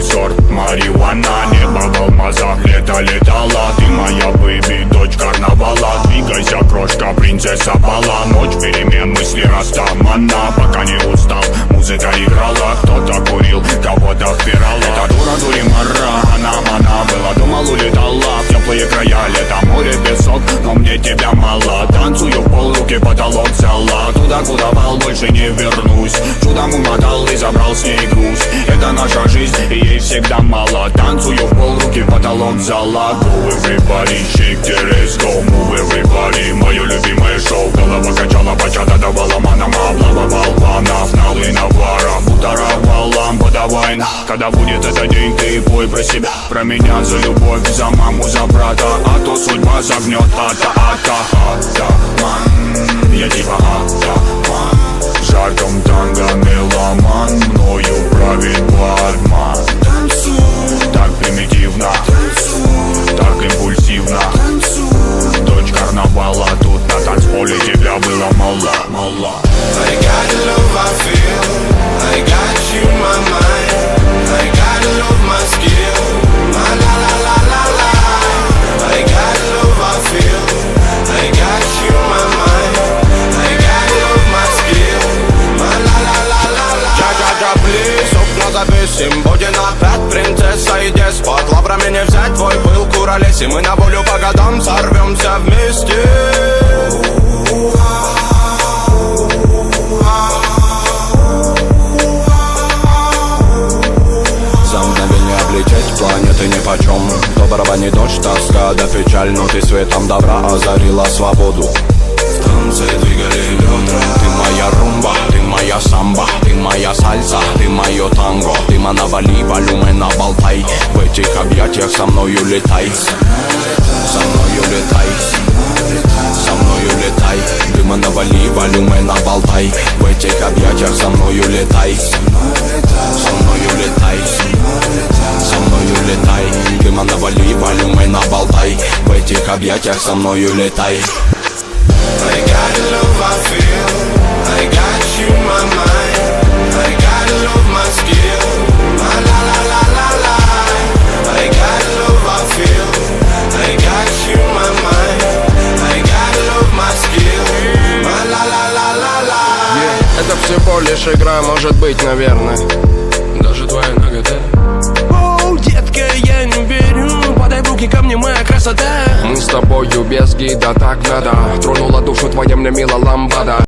новый сорт марихуана. Небо в алмазах, лето летало. Ты моя бэби, дочь карнавала. Двигайся, крошка, принцесса бала. Ночь перемен, мысли растамана. Пока не устал, музыка играла. Кто-то курил, кого-то впирала. Эта дура дуримара, она была, думал, улетала в теплые края. Лето, море, песок, но мне тебя мало. Танцую в пол, руки потолок взяла. Туда, куда вал, больше не вернусь. Чудом умотал и забрал с ней груз. Это наша жизнь, и ей всегда мало. Танцую в пол, руки потолок взяла. Go everybody, shake the ass, go move everybody. Мое любимое шоу, голова качала, бачата давала манам. Облавывал планов, налы навара. Бутаровала, подавай. Когда будет этот день, ты пой про себя, про меня, за любовь, за маму, за брата. А то судьба загнет, атаман. Я типа атаман. Жарком танго меломан, мною правит бармен. Так примитивно, так импульсивно. Дочь карнавала, тут на танцполе тебя было мало. I got the love I feel, I got you in my mind. I got the love my skill, my la la la la la. I got the love I feel, I got you in my mind. I got the love my skill, my la la la la la. Джа-джа-джа, плиз, окна записим. Будет опять принцесса и деспот. Лаврами не взять твой пыл, куролесим. Мы на волю по годам сорвемся вместе. Планеты нипочем. Доброго не дождь, тоска да печаль. Но ты светом добра озарила свободу. В танце двигали бедра. Ты моя румба, ты моя самба. Ты моя сальса, ты мое танго. Ты навали, волюмена болтай. В этих объятиях со мною летай. Со мною летай. Со мною летай. Дыма навали, волюмена болтай. В этих объятиях со мною летай. Со мною летай. Со мною летай. Дыма навали, волюмена болтай. В этих объятиях со мною летай. I got the love I feel, I got you in my mind. I got the love my skill, my la la la la la. I got the love I feel, I got you in my mind. I got the love my skill, my la la la la la. Это всего лишь игра, может быть, наверное. Даже твоя нагота. Оу, детка, я не верю. Подай в руки ко мне, моя красота. Мы с тобою без гида, так надо. Тронула душу твоя мне мила ламбада.